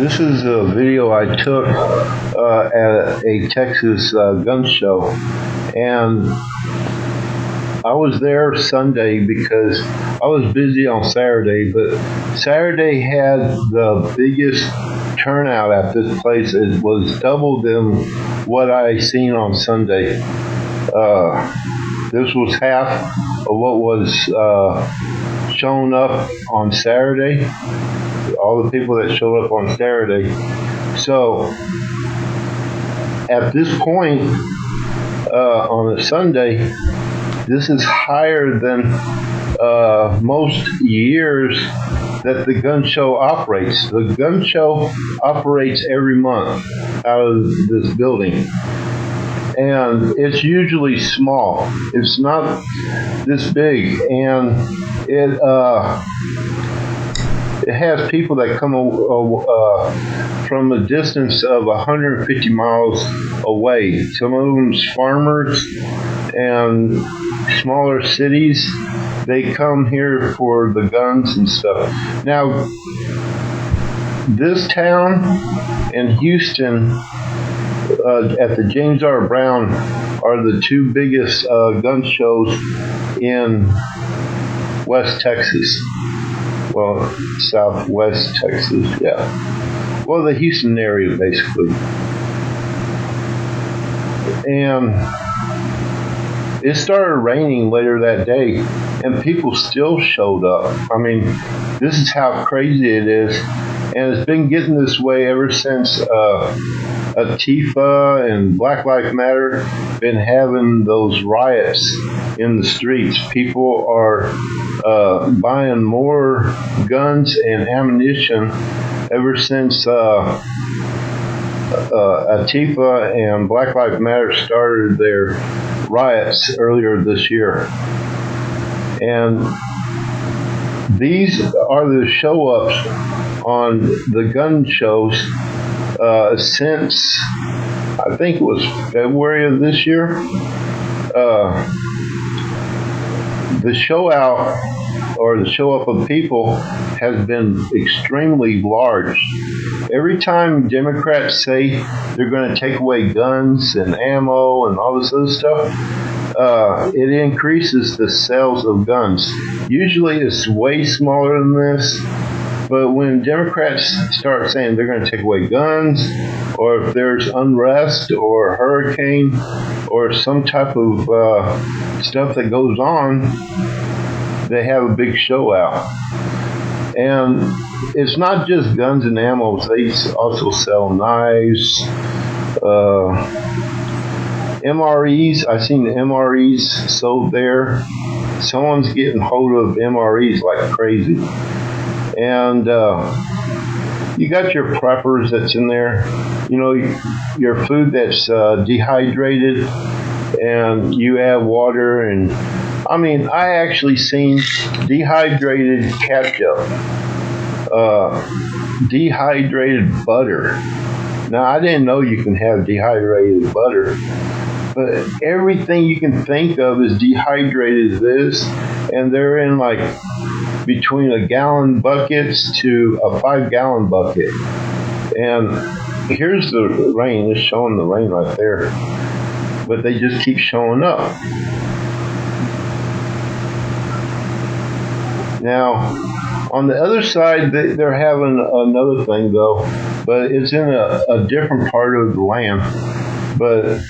This is a video I took at a Texas gun show, and I was there Sunday because I was busy on Saturday, but Saturday had the biggest turnout at this place. It was double than what I seen on Sunday. This was half of what was shown up on Saturday, all the people that showed up on Saturday. So at this point on a Sunday, this is higher than most years that the gun show operates. The gun show operates every month out of this building, and it's usually small. It's not this big, and it has people that come from a distance of 150 miles away. Some of them's farmers and smaller cities. They come here for the guns and stuff. Now, this town and Houston at the James R. Brown are the two biggest gun shows in West Texas. Well, Southwest Texas, yeah. Well, the Houston area, basically. And it started raining later that day, and people still showed up. I mean, this is how crazy it is. And it's been getting this way ever since Antifa and Black Lives Matter been having those riots in the streets. People are buying more guns and ammunition ever since Antifa and Black Lives Matter started their riots earlier this year. And these are the show-ups on the gun shows since, I think it was February of this year. The show out, or the show up of people, has been extremely large. Every time Democrats say they're going to take away guns and ammo and all this other stuff, it increases the sales of guns. Usually it's way smaller than this, but when Democrats start saying they're going to take away guns, or if there's unrest or a hurricane or some type of stuff that goes on, they have a big show out. And it's not just guns and ammo. They also sell knives, MREs. I've seen MREs sold there. Someone's getting hold of MREs like crazy. And you got your preppers that's in there. You know, your food that's dehydrated, and you add water. And I mean, I actually seen dehydrated ketchup, dehydrated butter. Now, I didn't know you can have dehydrated butter, but everything you can think of is dehydrated this, and they're in like between a gallon buckets to a 5-gallon bucket. And here's the rain. It's showing the rain right there, but they just keep showing up. Now, on the other side, they're having another thing, though, but it's in a different part of the land. But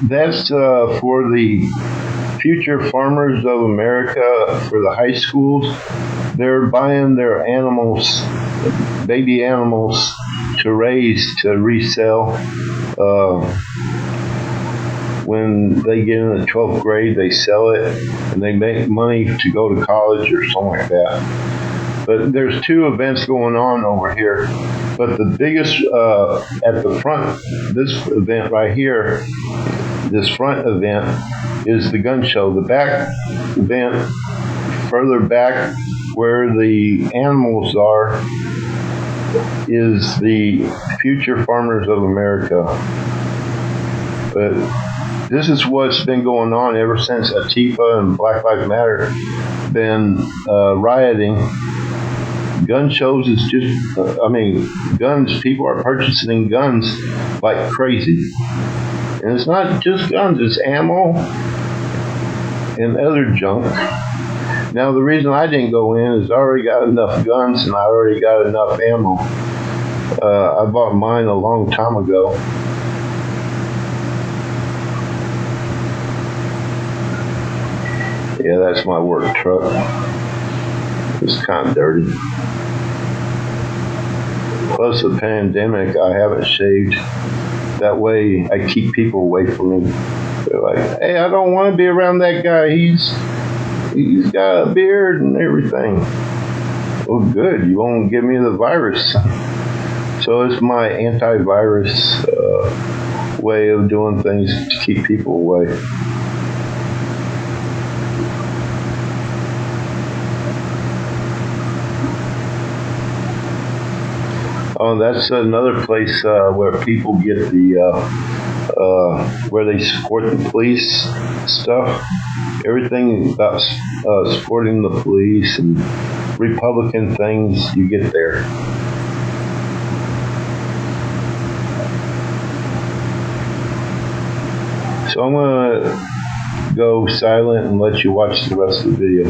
that's for the future farmers of America, for the high schools. They're buying their animals, baby animals, to raise, to resell. When they get in the 12th grade, they sell it, and they make money to go to college or something like that. But there's two events going on over here. But the biggest at the front, this event right here, this front event is the gun show. The back event, further back where the animals are, is the future farmers of America. But this is what's been going on ever since Antifa and Black Lives Matter been rioting. Gun shows is just, guns, people are purchasing guns like crazy. And it's not just guns, it's ammo and other junk. Now, the reason I didn't go in is I already got enough guns and I already got enough ammo. I bought mine a long time ago. Yeah, that's my work truck. It's kind of dirty. Plus the pandemic, I haven't shaved. That way I keep people away from me. They're like, hey, I don't want to be around that guy. He's got a beard and everything. Well, good. You won't give me the virus. So it's my antivirus way of doing things to keep people away. Oh, that's another place where people get where they support the police stuff. Everything about supporting the police and Republican things you get there. So I'm going to go silent and let you watch the rest of the video.